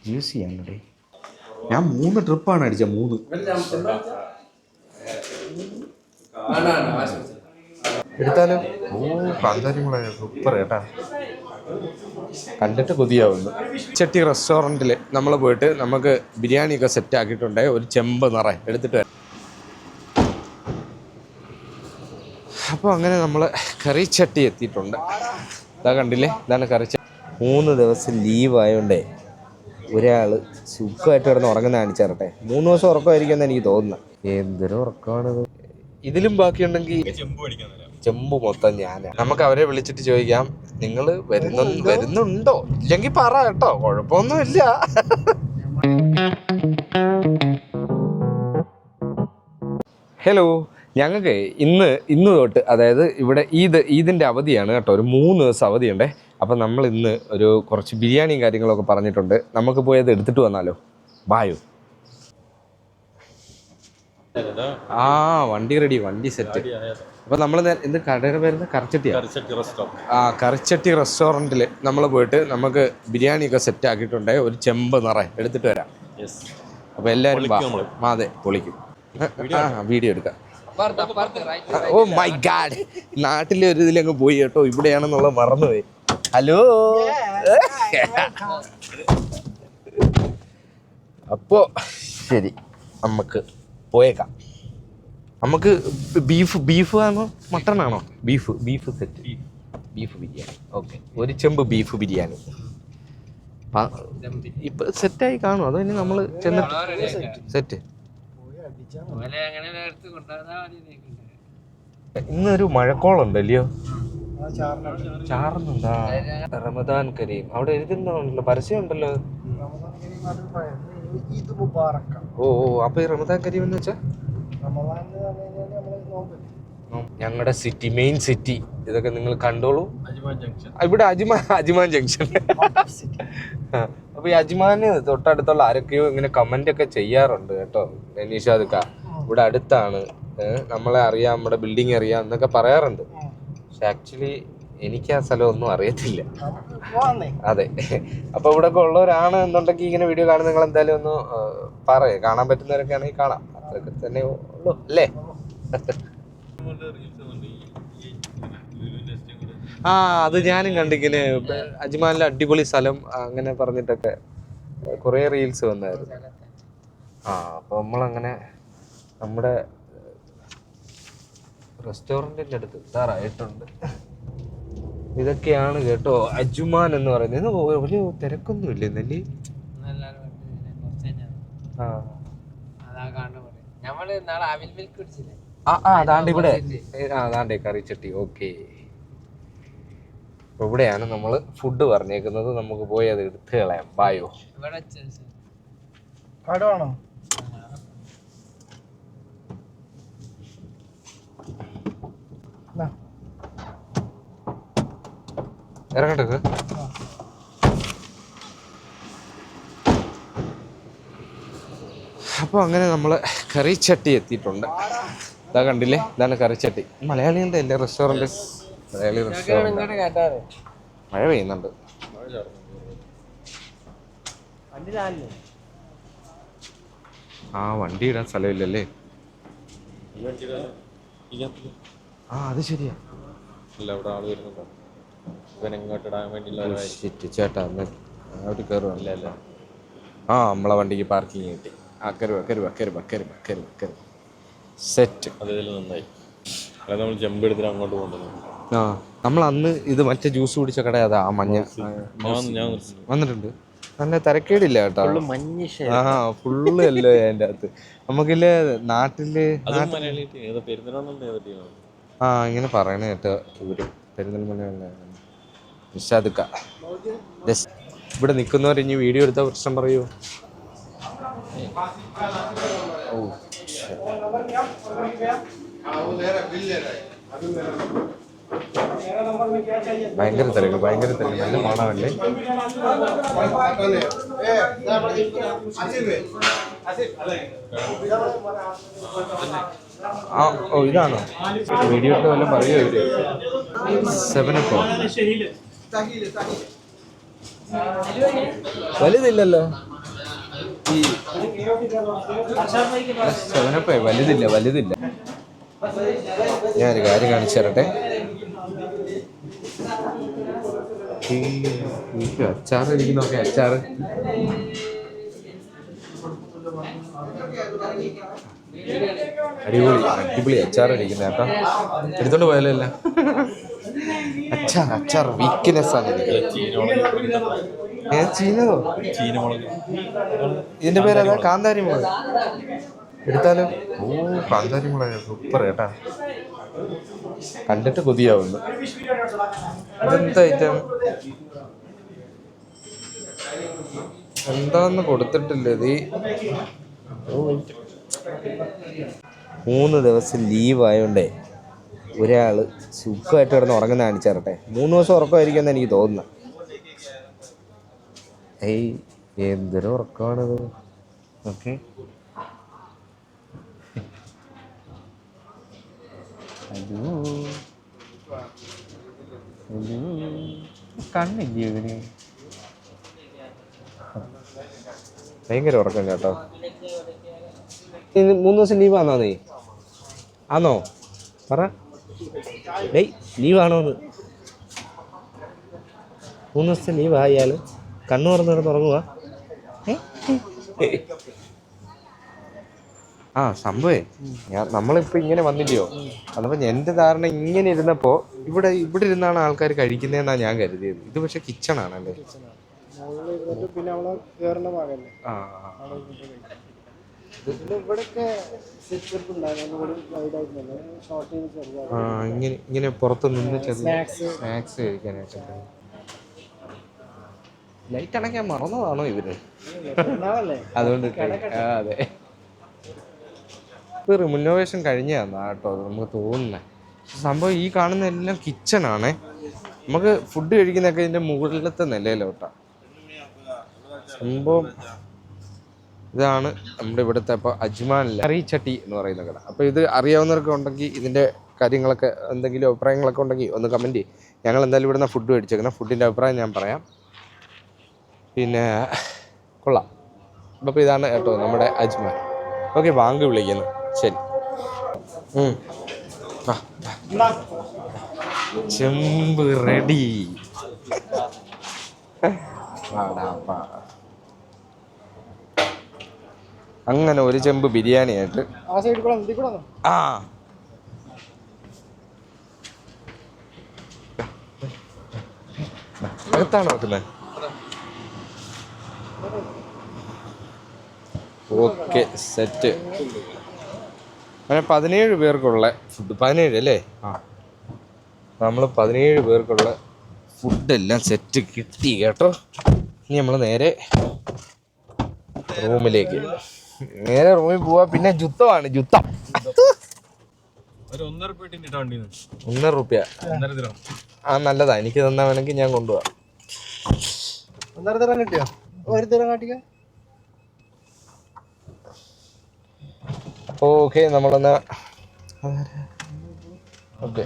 Use ചെയ്യാനുണ്ടേ. ഞാൻ 3 ട്രിപ്പാണ് അടിച്ചത്. 3 എടുത്താലോ? കാന്താരിമുളക് സൂപ്പർ കേട്ടാ, കണ്ടിട്ട് കൊതിയാവുന്നു. ചട്ടി റെസ്റ്റോറൻറ്റിൽ നമ്മൾ പോയിട്ട് നമുക്ക് ബിരിയാണിയൊക്കെ സെറ്റ് ആക്കിയിട്ടുണ്ട്. ഒരു ചെമ്പ് നിറയെ എടുത്തിട്ട് വരാം. അപ്പോൾ അങ്ങനെ നമ്മൾ കറിച്ചട്ടി എത്തിയിട്ടുണ്ട്. ഇതാ കണ്ടില്ലേ, ഇതാണ് കറിച്ചട്ടി. 3 ദിവസം ലീവ് ആയതുകൊണ്ടേ ഒരാൾ സുഖമായിട്ട് കിടന്ന് ഉറങ്ങുന്ന കാണിച്ചാറട്ടെ. 3 ദിവസം ഉറക്കമായിരിക്കുമെന്ന് എനിക്ക് തോന്നുന്നത്. എന്തൊരു ഉറക്കമാണിത്. ഇതിലും ബാക്കിയുണ്ടെങ്കിൽ ചെമ്പ് മൊത്തം ഞാൻ. നമുക്ക് അവരെ വിളിച്ചിട്ട് ചോദിക്കാം, നിങ്ങൾ വരുന്നുണ്ടോ? ഇല്ലെങ്കിൽ പറ കേട്ടോ, കുഴപ്പമൊന്നുമില്ല. ഹലോ, ഞങ്ങൾക്ക് ഇന്ന് തൊട്ട്, അതായത് ഇവിടെ ഈദിൻ്റെ അവധിയാണ് കേട്ടോ. ഒരു 3 ദിവസം അവധിയുണ്ടേ. അപ്പം നമ്മൾ ഇന്ന് കുറച്ച് ബിരിയാണിയും കാര്യങ്ങളൊക്കെ പറഞ്ഞിട്ടുണ്ട്. നമുക്ക് പോയി അത് എടുത്തിട്ട് വന്നാലോ? ബായോ. ആ വണ്ടി റെഡി, വണ്ടി സെറ്റ്. അപ്പോൾ നമ്മൾ എന്ത് കടയുടെ പേരുന്ന? കറിച്ചട്ടി റെസ്റ്റോറൻറ്റിൽ നമ്മൾ പോയിട്ട് നമുക്ക് ബിരിയാണിയൊക്കെ സെറ്റ് ആക്കിയിട്ടുണ്ട്. ഒരു ചെമ്പ് നിറയെ എടുത്തിട്ട് വരാം. അപ്പോൾ എല്ലാവരും അതെ പൊളിക്കും. വീഡിയോ എടുക്കാം. ഓ മൈ ഗാഡ്, നാട്ടിലെ ഒരു ഇതിലങ്ങ് പോയി കേട്ടോ. ഇവിടെയാണെന്നുള്ളത് മറന്നുപോയി. ഹലോ. അപ്പോൾ ശരി, നമുക്ക് പോയേക്കാം. നമുക്ക് ബീഫ് ആണോ മട്ടൺ ആണോ? Beef set, beef biryani. Okay, ഒരു ചെമ്പ് ബീഫ് ബിരിയാണി. ഇപ്പം സെറ്റായി കാണും. അതോ ഇനി നമ്മൾ ചെന്നിട്ട് സെറ്റ്? ഇന്നൊരു മഴക്കോളുണ്ടല്ലയോ? ചാറുന്നുണ്ടാ? റമദാൻ കരീം അവിടെ എഴുതുന്നുണ്ടല്ലോ, പരസ്യം ഉണ്ടല്ലോ. ഓ അപ്പൊ ഈ റമദാൻ കരീം എന്ന് വെച്ചാ ഞങ്ങളുടെ സിറ്റി, മെയിൻ സിറ്റി. ഇതൊക്കെ നിങ്ങൾ കണ്ടോളൂ. ഇവിടെ അജ്മാൻ ജംഗ്ഷൻ. അപ്പൊ ഈ അജ്മാന് തൊട്ടടുത്തുള്ള ആരൊക്കെയോ ഇങ്ങനെ കമന്റ് ഒക്കെ ചെയ്യാറുണ്ട് കേട്ടോ. നിഷാദുക്ക ഇവിടെ അടുത്താണ്, നമ്മളെ അറിയാം, നമ്മുടെ ബിൽഡിംഗ് അറിയാം എന്നൊക്കെ പറയാറുണ്ട്. പക്ഷെ ആക്ച്വലി എനിക്ക് ആ സ്ഥലം ഒന്നും അറിയത്തില്ല. അതെ, അപ്പൊ ഇവിടെ ഒക്കെ ഉള്ളവരാണ് എന്നുണ്ടെങ്കിൽ ഇങ്ങനെ വീഡിയോ കാണുന്ന നിങ്ങൾ എന്തായാലും ഒന്ന് പറയാം. കാണാൻ പറ്റുന്നവരൊക്കെ ആണെങ്കിൽ കാണാം. അതൊക്കെ തന്നെ ഉള്ളൂ അല്ലേ? ആ അത് ഞാനും കണ്ടിങ്ങനെ അജ്മാനിലെ അടിപൊളി സ്ഥലം അങ്ങനെ പറഞ്ഞിട്ടൊക്കെ കുറേ റീൽസ് വന്നായിരുന്നു. അപ്പോൾ നമ്മളങ്ങനെ നമ്മുടെ റെസ്റ്റോറൻറ്റിൻ്റെ അടുത്ത് എത്താറായിട്ടുണ്ട്. ഇതൊക്കെയാണ് കേട്ടോ അജ്മാൻ എന്ന് പറയുന്നത്. വലിയ തിരക്കൊന്നും ഇല്ലേ നെല്ലി? അതാണ്ട് ഇവിടെ, അതാണ്ടേ കറിച്ചട്ടി. ഓക്കെ, അപ്പൊ ഇവിടെയാണ് നമ്മൾ ഫുഡ് പറഞ്ഞേക്കുന്നത്. നമുക്ക് പോയി അത് എടുത്ത് കളയാം. ബായോ. ഇറങ്ങട്ടെ. അപ്പോൾ അങ്ങനെ നമ്മൾ കറിച്ചട്ടി എത്തിയിട്ടുണ്ട്. ഇതാ കണ്ടില്ലേ, ഇതാണ് കറിച്ചട്ടി. മലയാളികളുടെ അല്ലേ റെസ്റ്റോറൻറ്റ്? മലയാളി റെസ്റ്റോറൻറ്റ്. മഴ പെയ്യുന്നുണ്ട്. വണ്ടി ഇടാൻ സ്ഥലമില്ലല്ലേ? അത് ശരിയാ. ചേട്ടാ അവിടെ കയറുവാണല്ലേ? നമ്മളെ വണ്ടിക്ക് പാർക്കിങ് കിട്ടി. കരുവ സെറ്റ്. നന്നായി. നമ്മൾ ചെമ്പ് എടുത്തിട്ട് അങ്ങോട്ട് കൊണ്ടുവന്നു. നമ്മൾ അന്ന് ഇത് മറ്റേ ജ്യൂസ് കുടിച്ച കട അതാ, ആ മഞ്ഞ. വന്നിട്ടുണ്ട്. നല്ല തിരക്കേടില്ല കേട്ടോ. ഫുള്ള് അല്ലോ അതിൻ്റെ അകത്ത്. നമുക്കില്ലേ നാട്ടില് ഇങ്ങനെ പറയണ കേട്ടോ ഇവര്. പെരിന്തൽമണ്ണ നിഷാദുക്ക. ഇവിടെ നിൽക്കുന്നവർ ഇനി വീഡിയോ എടുത്ത പ്രശ്നം പറയൂ. ഭയങ്കര തിരക്ക്. നല്ല മണമല്ലേ? ഇതാണോ വീഡിയോ വല്ലതും പറയോ ഇവര്? 7 വലുതില്ലല്ലോ. സെവനപ്പേ വലുതില്ല. ഞാനൊരു കാര്യം കാണിച്ചു തരട്ടെ. അച്ചാറ് ഇരിക്കുന്നൊക്കെ അച്ചാറ് അടിപൊളി അച്ചാർ അടിക്കുന്ന കേട്ടോ. എടുത്തോണ്ട് പോയാലല്ല. അച്ചാർ വീക്ക്നെസ് ആണ് ചീനതോ. ഇതിന്റെ പേരേതാ? കാന്താരി മുളക് എടുത്താലോ? ഓ കാന്താരി മുളക് സൂപ്പർ കേട്ടാ. കണ്ടിട്ട് കൊതിയാവുന്നു. ഇതെന്താ ഐറ്റം? എന്താന്ന് കൊടുത്തിട്ടില്ല. ഇത് 3 ദിവസം ലീവ് ആയോണ്ടേ ഒരാള് സുഖമായിട്ട് കിടന്ന് ഉറങ്ങുന്ന കാണിച്ചേരട്ടെ. 3 ദിവസം ഉറക്കമായിരിക്കും എന്ന് എനിക്ക് തോന്നുന്നു. എന്തൊരു ഉറക്കമാണിത്. ഓക്കെ കണ്ണില്ലേ ഇതിന്? ഭയങ്കര ഉറക്കം കേട്ടോ. 3 ദിവസം ലീവാണോ നീ? ആണോ പറ. ഡേയ് ലീവാണോന്ന്? 3 ദിവസത്തെ ലീവ് ആയാൽ കണ്ണു തുറന്ന് കിടന്നുറങ്ങുക. സംഭവേ നമ്മളിപ്പോൾ ഇങ്ങനെ വന്നില്ലയോ? അതപ്പോൾ എൻ്റെ ധാരണ ഇങ്ങനെ ഇരുന്നപ്പോൾ ഇവിടെ ഇരുന്നാണ് ആൾക്കാർ കഴിക്കുന്നതെന്നാണ് ഞാൻ കരുതിയത്. ഇത് പക്ഷെ കിച്ചണാണല്ലേ. ഇങ്ങനെ പുറത്ത് നിന്ന് സ്നാക്സ് കഴിക്കാനായിട്ടൊക്കെ. ലൈറ്റ് അണയ്ക്കാൻ മറന്നതാണോ ഇവര്? അതുകൊണ്ട് അതെ, ഇപ്പൊ റിനോവേഷൻ കഴിഞ്ഞാ കേട്ടോ നമുക്ക് തോന്നുന്നേ. സംഭവം ഈ കാണുന്ന എല്ലാം കിച്ചണാണേ. നമുക്ക് ഫുഡ് കഴിക്കുന്നതൊക്കെ ഇതിന്റെ മുകളിലത്തെ നിലയിലോട്ടാ. സംഭവം ഇതാണ് നമ്മുടെ ഇവിടുത്തെ ഇപ്പോൾ അജ്മാനിലെ കറിച്ചട്ടി എന്ന് പറയുന്ന കട. അപ്പോൾ ഇത് അറിയാവുന്നവർക്ക് ഉണ്ടെങ്കിൽ ഇതിൻ്റെ കാര്യങ്ങളൊക്കെ എന്തെങ്കിലും അഭിപ്രായങ്ങളൊക്കെ ഉണ്ടെങ്കിൽ ഒന്ന് കമൻറ്റ് ചെയ്യും. ഞങ്ങൾ എന്തായാലും ഇവിടുന്ന് ഫുഡ് മേടിച്ചേക്കണം. ഫുഡിൻ്റെ അഭിപ്രായം ഞാൻ പറയാം. പിന്നെ കൊള്ളാം. അപ്പോൾ ഇതാണ് കേട്ടോ നമ്മുടെ അജ്മാൻ. ഓക്കെ, ബാങ്ക് വിളിക്കുന്നു. ശരി. ചെമ്പ് റെഡി. അങ്ങനെ ഒരു ചെമ്പ് ബിരിയാണി ആയിട്ട്. അകത്താണ് വെക്കുന്നത്. Okay, set. അങ്ങനെ 17 പേർക്കുള്ള ഫുഡ്. 17 അല്ലേ? നമ്മൾ 17 പേർക്കുള്ള ഫുഡെല്ലാം സെറ്റ് കിട്ടി കേട്ടോ. ഇനി നമ്മൾ നേരെ റൂമിലേക്ക് റൂമിൽ പോവാ. പിന്നെ യുദ്ധമാണ്, യുദ്ധം. 1.5 റുപ്യ നല്ലതാ. എനിക്ക് തന്നാ വേണമെങ്കിൽ ഞാൻ കൊണ്ടുപോവാം. ഓക്കെ, നമ്മളെന്നാ ഓക്കെ.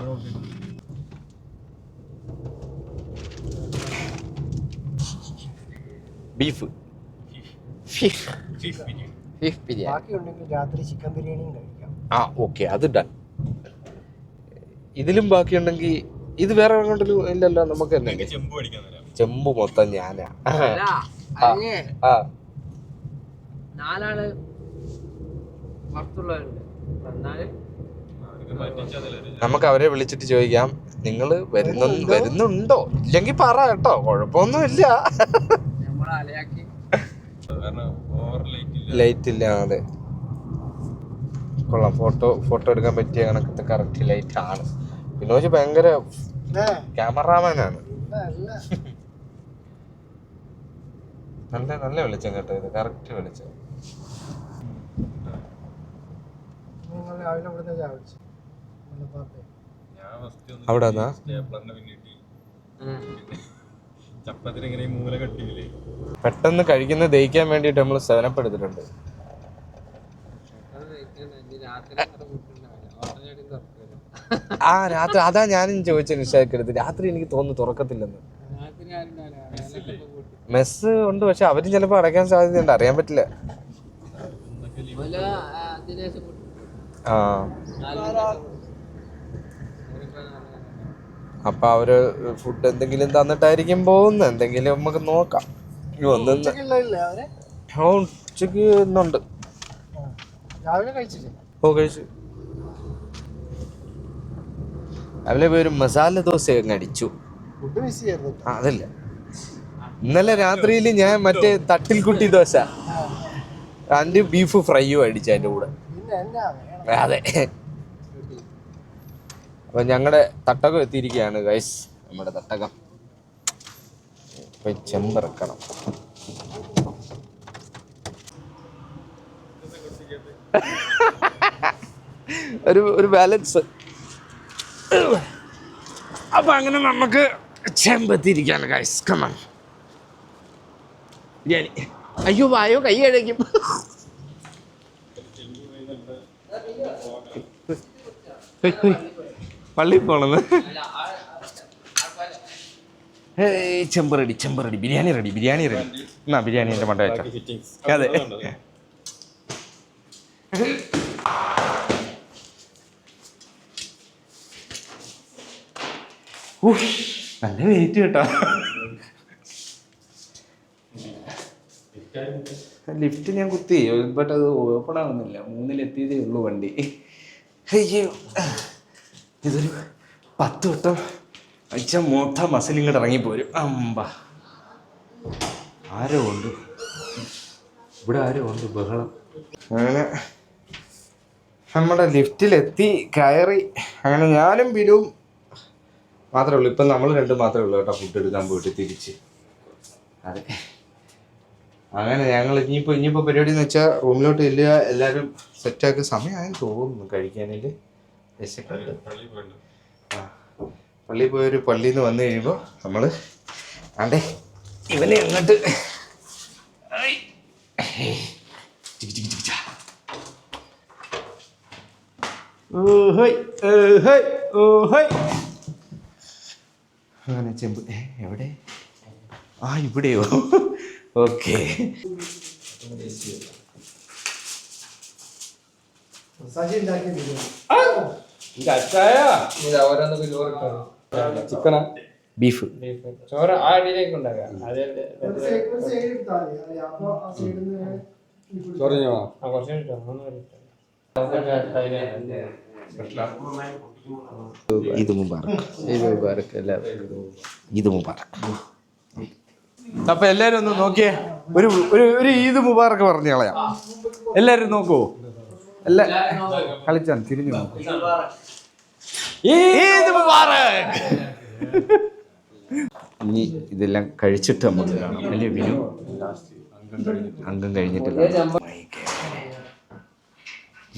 ബീഫ് ബിരിയാണി. ഓക്കെ, അത് ഡൺ. ഇതിലും ബാക്കിയുണ്ടെങ്കിൽ ഇത് വേറെ എങ്ങോട്ടും ഇല്ലല്ലോ. നമുക്ക് തന്നെ ചെമ്പ് മൊത്തം ഞാനാ. നമുക്ക് അവരെ വിളിച്ചിട്ട് ചോദിക്കാം, നിങ്ങൾ വരുന്നുണ്ടോ? ഇല്ലെങ്കിൽ പറ കേട്ടോ, കുഴപ്പമൊന്നുമില്ല. ലൈറ്റ് ഇല്ല. അതെ, കൊള്ളാം. ഫോട്ടോ എടുക്കാൻ പറ്റിയ കണക്കത്തെ കറക്റ്റ് ലൈറ്റ് ആണ്. വിനോജ് ഭയങ്കര ക്യാമറാമാനാണ്. നല്ല വെളിച്ചം കേട്ടോ. ഇത് കറക്റ്റ് വെളിച്ചം. അവിടെ പെട്ടെന്ന് കഴിക്കുന്ന ദഹിക്കാൻ വേണ്ടിട്ട് നമ്മൾ 7up എടുത്തിട്ടുണ്ട്. രാത്രി അതാ ഞാനും ചോദിച്ച നിശ്ചയിക്കരുത്. രാത്രി എനിക്ക് തോന്നുന്നു തുറക്കത്തില്ലെന്ന്. മെസ്സ് ഉണ്ട്, പക്ഷെ അവരും ചിലപ്പോൾ അടയ്ക്കാൻ സാധ്യതയുണ്ട്. അറിയാൻ പറ്റില്ല. ആ അപ്പൊ അവര് ഫുഡ് എന്തെങ്കിലും തന്നിട്ടായിരിക്കും പോകുന്നത്. എന്തെങ്കിലും നമുക്ക് നോക്കാം. ഉച്ചക്ക് ഇന്നുണ്ട്. ഓ കഴിച്ചു. രാവിലെ പോയി ഒരു മസാല ദോശ അങ്ങ് അടിച്ചു. അതല്ല, ഇന്നലെ രാത്രിയിൽ ഞാൻ മറ്റേ തട്ടിൽ കുട്ടി ദോശ ആൻഡ് ബീഫ് ഫ്രൈയും അടിച്ചു അതിന്റെ കൂടെ. അതെ, അപ്പൊ ഞങ്ങളുടെ തട്ടകം എത്തിയിരിക്കുകയാണ് ഗൈസ്. നമ്മുടെ തട്ടകം പോയി ചെമ്പിറക്കണം. ഒരു ബാലൻസ്. അപ്പൊ അങ്ങനെ നമുക്ക് ചെമ്പെത്തിയിരിക്കാണ് ഗൈസ്. കമൺ ബിരിയാണി. അയ്യോ വായോ, കൈ കഴിക്കും. പള്ളി പോണെന്ന്. ചെമ്പ് റെഡി, ചെമ്പ് ready. Biryani ready, biryani ready. എന്നാ ബിരിയാണി എന്റെ മണ്ട വെച്ച. അതെ, നല്ല വെയിറ്റ് കേട്ടോ. ലിഫ്റ്റ് ഞാൻ കുത്തി, ബട്ട് അത് ഓപ്പൺ ആവുന്നില്ല. 3-ലെത്തിയതേ ഉള്ളൂ വണ്ടി. അയ്യോ, ഇതൊരു 10 വട്ടം അയച്ച മൊത്തം മസിൽ ഇങ്ങോട്ട് ഇറങ്ങിപ്പോരും. അമ്പ ആരോ ഉണ്ട് ഇവിടെ, ആരോ ഉണ്ട് ബഹളം. അങ്ങനെ നമ്മുടെ ലിഫ്റ്റിലെത്തി, കയറി. അങ്ങനെ ഞാനും ബിനുവും മാത്രമേ ഉള്ളൂ. ഇപ്പം നമ്മൾ രണ്ടും മാത്രമേ ഉള്ളൂ കേട്ടോ ഫുഡ് എടുക്കാൻ പോയിട്ട് തിരിച്ച്. അതെ, അങ്ങനെ ഞങ്ങൾ ഇനിയിപ്പോൾ പരിപാടി എന്ന് വെച്ചാൽ റൂമിലോട്ട് ചെല്ലുക, എല്ലാവരും സെറ്റാക്കി. സമയമായെന്ന് തോന്നുന്നു കഴിക്കാനില്ല. ആ, പള്ളിയിൽ പോയൊരു പള്ളിയിൽ നിന്ന് വന്നു കഴിയുമ്പോൾ നമ്മൾ ആണ്ടേ ഇവനെ അങ്ങോട്ട് അങ്ങനെ ചെമ്പ് എവിടെ? ആ ഇവിടെയോ? ഓക്കെ. ചിക്കനാ ബീഫ് ചോറ് ആ അടിയിലേക്ക് ഉണ്ടാക്കാം. ഈദ് മുബാറക്. ഈദ് മുബാറക് എല്ലാവർക്കും. ഈദ് മുബാറക്. അപ്പൊ എല്ലാരും ഒന്ന് നോക്കിയേ, ഒരു ഈദ് മുബാറക് പറഞ്ഞു കളയാം. എല്ലാരും നോക്കൂ. എല്ലാ കളിച്ചാൻ തിരിഞ്ഞു നോക്കൂ. ഈദ് മുബാറക്. ഇനി ഇതെല്ലാം കഴിച്ചിട്ട് നമുക്ക് കാണാം. അല്ലേ വിനു? അംഗം കഴിഞ്ഞിട്ടില്ല.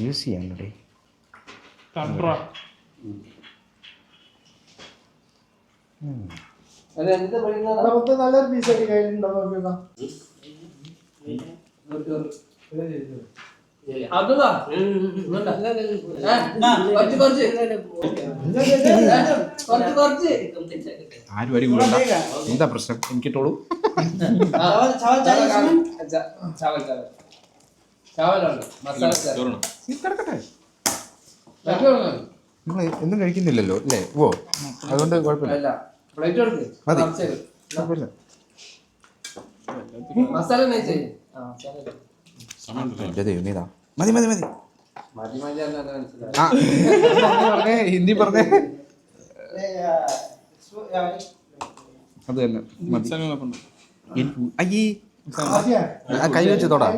യൂസ് ചെയ്യാൻ നല്ലൊരു പീസ് കയ്യിലുണ്ടോ? ആരും വരി എന്താ പ്രശ്നം? എനിക്കിട്ടോളൂ. നിങ്ങൾ എന്നും കഴിക്കുന്നില്ലല്ലോ അല്ലേ? ഓ, അതുകൊണ്ട് കുഴപ്പമില്ല. മതി മതി മതി. പറഞ്ഞേ, ഹിന്ദി പറഞ്ഞേ. അത് തന്നെ മതി. അയ്യേ, കൈ വെച്ച് തൊടാ.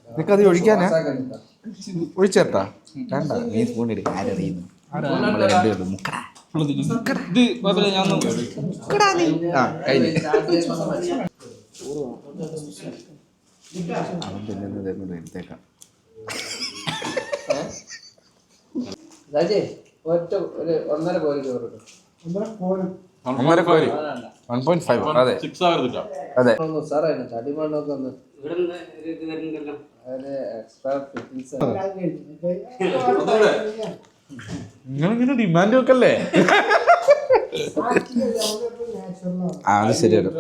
നിനക്കത് ഒഴിക്കാനാ? ഒഴിച്ചേട്ടാ വേണ്ട, നീ സ്പൂണിട്. ആരറിയുന്നു? അവൻ തിന്നുന്നത് എടുത്തേക്കാം. ഒന്നര കോരി. 1.5. അതെ അതെ. നിങ്ങളിങ്ങനെ ഡിമാൻഡ് വെക്കല്ലേ? അത് ശരിയല്ലോ.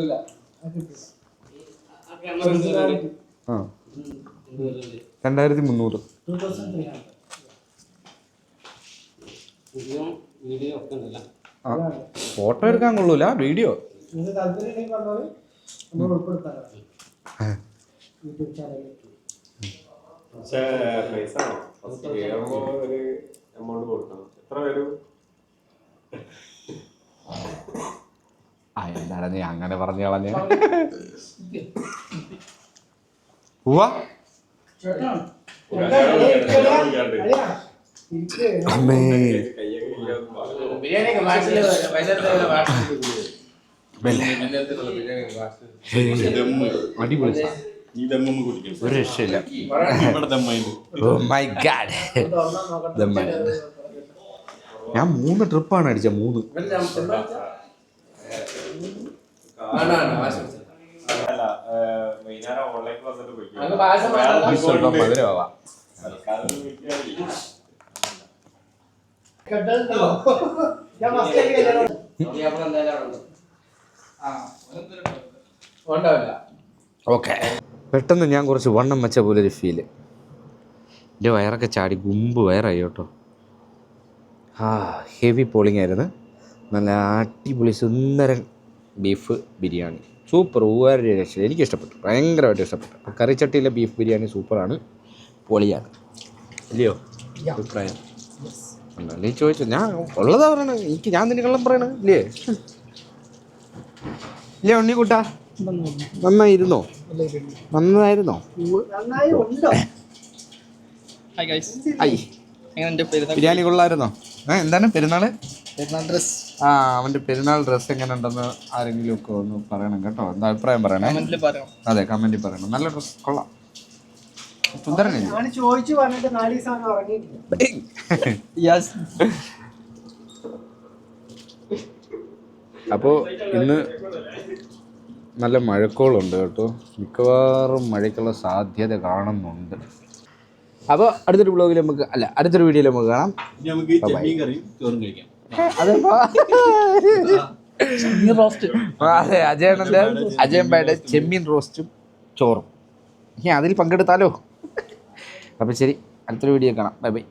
ആ 2300. ഫോട്ടോ എടുക്കാൻ കൊള്ളൂല, വീഡിയോ. എന്താണ് നീ അങ്ങനെ പറഞ്ഞു കളഞ്ഞ? പോവാ അമ്മേ. അടിപൊളി, ഒരു രക്ഷയില്ല. ഞാൻ 3 ട്രിപ്പാണ് അടിച്ച 3. സ്വല്പം മധുരമാവാം. ഓക്കെ, പെട്ടെന്ന് ഞാൻ കുറച്ച് വണ്ണം വെച്ച പോലെ ഒരു ഫീല്. എൻ്റെ വയറൊക്കെ ചാടി ഗുമ്പ് വയറായി കേട്ടോ. ഹെവി പോളിംഗ് ആയിരുന്നു. നല്ല അടിപൊളി സുന്ദരൻ ബീഫ് ബിരിയാണി, സൂപ്പർ. ഒരു രക്ഷ, എനിക്ക് ഇഷ്ടപ്പെട്ടു, ഭയങ്കരമായിട്ട് ഇഷ്ടപ്പെട്ടു. കറിച്ചട്ടിയിലെ ബീഫ് ബിരിയാണി സൂപ്പറാണ്, പൊളിയാണ്. ഇല്ലയോ അഭിപ്രായം? അല്ലേ ചോദിച്ചു, ഞാൻ ഉള്ളതാ പറയണ. എനിക്ക് ഞാൻ നിന്നെ കള്ളം പറയണ ഇല്ലേ? ഇല്ലേ ഉണ്ണിക്കുട്ടാ, നന്നായിരുന്നോ? നന്നായിരുന്നോ? ബിരിയാണി കൊള്ളായിരുന്നോ? എന്താണ് പെരുന്നാള് ഡ്രസ്? അവന്റെ പെരുന്നാൾ ഡ്രസ്സ് എങ്ങനെ ഉണ്ടെന്ന് ആരെങ്കിലും ഒക്കെ ഒന്ന് പറയണം കേട്ടോ. എന്താ അഭിപ്രായം പറയണേ? അതെ, കമന്റിൽ പറയണം. നല്ല ഡ്രസ് കൊള്ളാം, സുന്ദരനല്ലേ? അപ്പോ ഇന്ന് നല്ല മഴക്കോളുണ്ട് കേട്ടോ. മിക്കവാറും മഴയ്ക്കുള്ള സാധ്യത കാണുന്നുണ്ട്. അപ്പോൾ അടുത്തൊരു വ്ളോഗിൽ നമുക്ക് അടുത്തൊരു വീഡിയോയിൽ നമുക്ക് കാണാം. അതെ, അജയൻ ഭായിയുടെ ചെമ്മീൻ റോസ്റ്റും ചോറും. അതിൽ പങ്കെടുത്താലോ? അപ്പോൾ ശരി, അടുത്തൊരു വീഡിയോ കാണാം. Bye bye.